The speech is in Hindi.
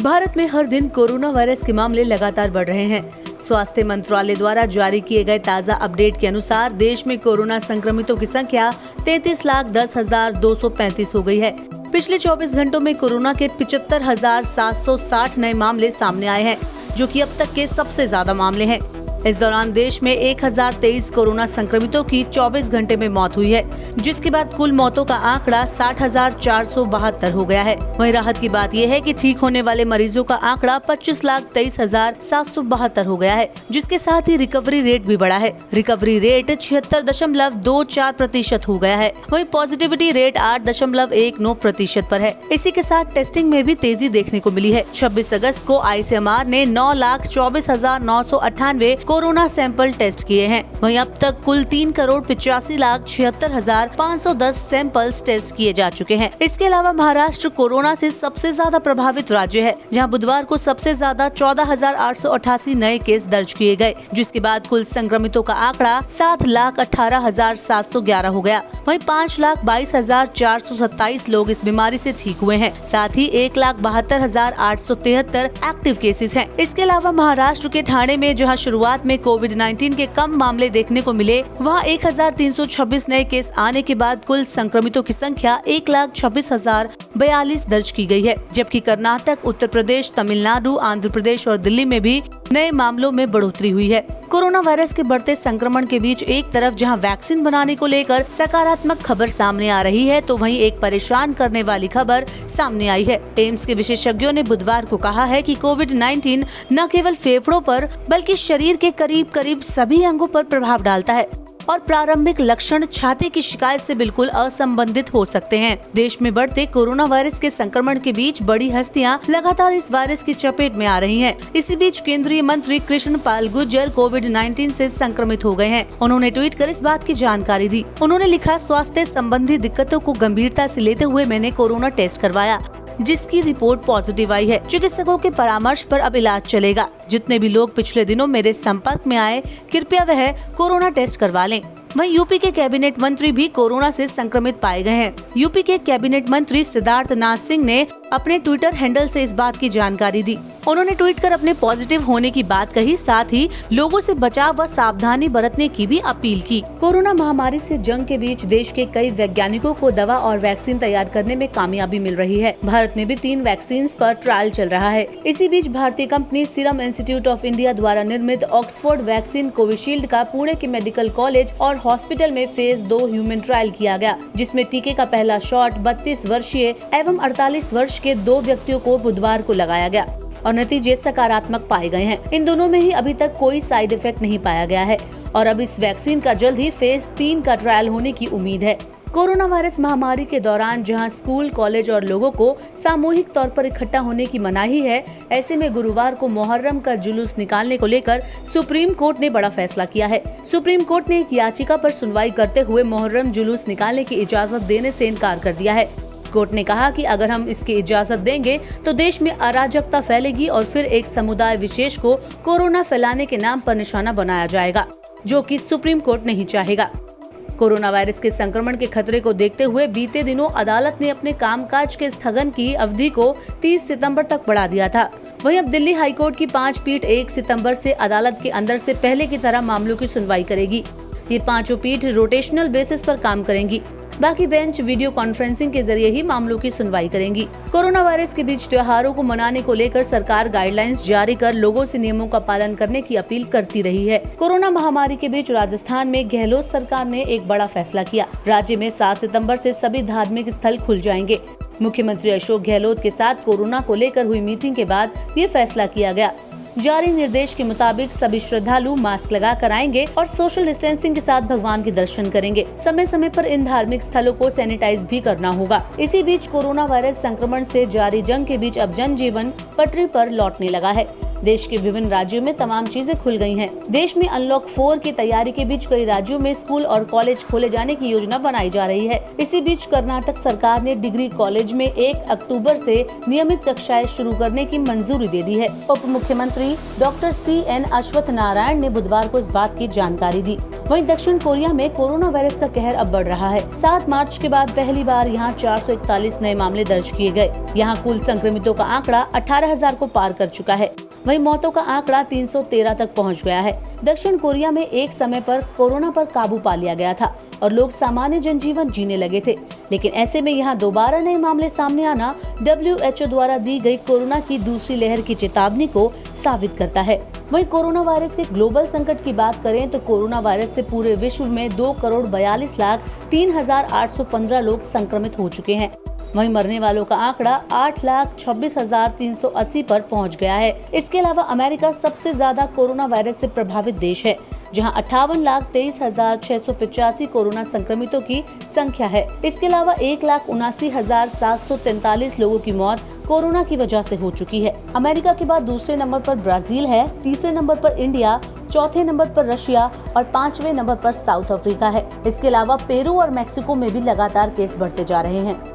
भारत में हर दिन कोरोना वायरस के मामले लगातार बढ़ रहे हैं। स्वास्थ्य मंत्रालय द्वारा जारी किए गए ताज़ा अपडेट के अनुसार देश में कोरोना संक्रमितों की संख्या 33,10,235 हो गई है। पिछले 24 घंटों में कोरोना के 75,760 नए मामले सामने आए हैं, जो कि अब तक के सबसे ज्यादा मामले हैं। इस दौरान देश में 1023 कोरोना संक्रमितों की 24 घंटे में मौत हुई है, जिसके बाद कुल मौतों का आंकड़ा 60,472 हो गया है। वहीं राहत की बात यह है कि ठीक होने वाले मरीजों का आंकड़ा 25,23,772 हो गया है, जिसके साथ ही रिकवरी रेट भी बढ़ा है। रिकवरी रेट 76.24% हो गया है। वहीं पॉजिटिविटी रेट 8.19% पर है। इसी के साथ टेस्टिंग में भी तेजी देखने को मिली है। 26 अगस्त को ICMR ने 9,24,998 कोरोना सैंपल टेस्ट किए हैं। वहीं अब तक कुल 3,75,76,510 सैंपल्स टेस्ट किए जा चुके हैं। इसके अलावा महाराष्ट्र कोरोना से सबसे ज्यादा प्रभावित राज्य है, जहां बुधवार को सबसे ज्यादा 14,888 नए केस दर्ज किए गए, जिसके बाद कुल संक्रमितों का आंकड़ा 7,18,711 हो गया। वहीं 5,22,427 लोग इस बीमारी से ठीक हुए हैं। साथ ही 1,72,873 एक्टिव केसेस हैं। इसके अलावा महाराष्ट्र के ठाणे में जहां शुरुआत में कोविड-19 के कम मामले देखने को मिले, वहां 1,326 नए केस आने के बाद कुल संक्रमितों की संख्या 1,26,042 दर्ज की गई है। जबकि कर्नाटक, उत्तर प्रदेश, तमिलनाडु, आंध्र प्रदेश और दिल्ली में भी नए मामलों में बढ़ोतरी हुई है। कोरोना वायरस के बढ़ते संक्रमण के बीच एक तरफ जहां वैक्सीन बनाने को लेकर सकारात्मक खबर सामने आ रही है, तो वहीं एक परेशान करने वाली खबर सामने आई है। एम्स के विशेषज्ञों ने बुधवार को कहा है कि कोविड-19 न केवल फेफड़ों पर बल्कि शरीर के करीब सभी अंगों पर प्रभाव डालता है और प्रारंभिक लक्षण छाती की शिकायत से बिल्कुल असंबंधित हो सकते हैं। देश में बढ़ते कोरोना वायरस के संक्रमण के बीच बड़ी हस्तियां लगातार इस वायरस की चपेट में आ रही हैं। इसी बीच केंद्रीय मंत्री कृष्ण पाल गुर्जर कोविड-19 से संक्रमित हो गए हैं। उन्होंने ट्वीट कर इस बात की जानकारी दी। उन्होंने लिखा, स्वास्थ्य संबंधी दिक्कतों को गंभीरता से लेते हुए मैंने कोरोना टेस्ट करवाया, जिसकी रिपोर्ट पॉजिटिव आई है। चिकित्सकों के परामर्श पर अब इलाज चलेगा। जितने भी लोग पिछले दिनों मेरे संपर्क में आए, कृपया वह कोरोना टेस्ट करवा लें। वहीं यूपी के कैबिनेट मंत्री भी कोरोना से संक्रमित पाए गए हैं। यूपी के कैबिनेट मंत्री सिद्धार्थ नाथ सिंह ने अपने ट्विटर हैंडल से इस बात की जानकारी दी। उन्होंने ट्वीट कर अपने पॉजिटिव होने की बात कही, साथ ही लोगों से बचाव व सावधानी बरतने की भी अपील की। कोरोना महामारी से जंग के बीच देश के कई वैज्ञानिकों को दवा और वैक्सीन तैयार करने में कामयाबी मिल रही है। भारत में भी 3 वैक्सीन पर ट्रायल चल रहा है। इसी बीच भारतीय company serum institute of India द्वारा निर्मित ऑक्सफोर्ड वैक्सीन कोविशील्ड का पुणे के मेडिकल कॉलेज और हॉस्पिटल में फेज 2 ह्यूमन ट्रायल किया गया, जिसमें टीके का पहला शॉट 32 वर्षीय एवं 48 वर्ष के 2 व्यक्तियों को बुधवार को लगाया गया और नतीजे सकारात्मक पाए गए हैं। इन दोनों में ही अभी तक कोई साइड इफेक्ट नहीं पाया गया है और अब इस वैक्सीन का जल्द ही फेज 3 का ट्रायल होने की उम्मीद है। कोरोना वायरस महामारी के दौरान जहां स्कूल, कॉलेज और लोगों को सामूहिक तौर पर इकट्ठा होने की मनाही है, ऐसे में गुरुवार को मुहर्रम का जुलूस निकालने को लेकर सुप्रीम कोर्ट ने बड़ा फैसला किया है। सुप्रीम कोर्ट ने एक याचिका पर सुनवाई करते हुए मुहर्रम जुलूस निकालने की इजाजत देने से इनकार कर दिया है। कोर्ट ने कहा कि अगर हम इसकी इजाजत देंगे तो देश में अराजकता फैलेगी और फिर एक समुदाय विशेष को कोरोना फैलाने के नाम पर निशाना बनाया जाएगा, जो कि सुप्रीम कोर्ट नहीं चाहेगा। कोरोना वायरस के संक्रमण के खतरे को देखते हुए बीते दिनों अदालत ने अपने कामकाज के स्थगन की अवधि को 30 सितंबर तक बढ़ा दिया था। वहीं अब दिल्ली हाईकोर्ट की 5 पीठ 1 सितंबर से अदालत के अंदर से पहले की तरह मामलों की सुनवाई करेगी। ये 5 पीठ रोटेशनल बेसिस पर काम करेंगी। बाकी बेंच वीडियो कॉन्फ्रेंसिंग के जरिए ही मामलों की सुनवाई करेंगी। कोरोना वायरस के बीच त्योहारों को मनाने को लेकर सरकार गाइडलाइंस जारी कर लोगों से नियमों का पालन करने की अपील करती रही है। कोरोना महामारी के बीच राजस्थान में गहलोत सरकार ने एक बड़ा फैसला किया। राज्य में 7 सितंबर से सभी धार्मिक स्थल खुल जाएंगे। मुख्यमंत्री अशोक गहलोत के साथ कोरोना को लेकर हुई मीटिंग के बाद ये फैसला किया गया। जारी निर्देश के मुताबिक सभी श्रद्धालु मास्क लगा कर आएंगे और सोशल डिस्टेंसिंग के साथ भगवान के दर्शन करेंगे। समय समय पर इन धार्मिक स्थलों को सैनिटाइज भी करना होगा। इसी बीच कोरोना वायरस संक्रमण से जारी जंग के बीच अब जनजीवन पटरी पर लौटने लगा है। देश के विभिन्न राज्यों में तमाम चीजें खुल गई हैं। देश में अनलॉक 4 की तैयारी के बीच कई राज्यों में स्कूल और कॉलेज खोले जाने की योजना बनाई जा रही है। इसी बीच कर्नाटक सरकार ने डिग्री कॉलेज में 1 अक्टूबर से नियमित कक्षाएं शुरू करने की मंजूरी दे दी है। उप मुख्यमंत्री डॉक्टर CN अश्वत्थ नारायण ने बुधवार को इस बात की जानकारी दी। वहीं दक्षिण कोरिया में कोरोना वायरस का कहर अब बढ़ रहा है। 7 मार्च के बाद पहली बार यहां 441 नए मामले दर्ज किए गए। यहां कुल संक्रमितों का आंकड़ा 18,000 को पार कर चुका है। वहीं मौतों का आंकड़ा 313 तक पहुंच गया है। दक्षिण कोरिया में एक समय पर कोरोना पर काबू पा लिया गया था और लोग सामान्य जनजीवन जीने लगे थे, लेकिन ऐसे में यहाँ दोबारा नए मामले सामने आना WHO द्वारा दी गई कोरोना की दूसरी लहर की चेतावनी को साबित करता है। वहीं कोरोना वायरस के ग्लोबल संकट की बात करें तो कोरोना वायरस से पूरे विश्व में 2,42,03,815 लोग संक्रमित हो चुके हैं। वहीं मरने वालों का आंकड़ा 8,26,380 पर पहुंच गया है। इसके अलावा अमेरिका सबसे ज्यादा कोरोना वायरस से प्रभावित देश है, जहां 58,23,685 कोरोना संक्रमितों की संख्या है। इसके अलावा 1,79,743 लोगों की मौत कोरोना की वजह से हो चुकी है। अमेरिका के बाद दूसरे नंबर पर ब्राजील है, तीसरे नंबर पर इंडिया, चौथे नंबर पर रशिया और 5वें नंबर पर साउथ अफ्रीका है। इसके अलावा पेरू और मैक्सिको में भी लगातार केस बढ़ते जा रहे हैं।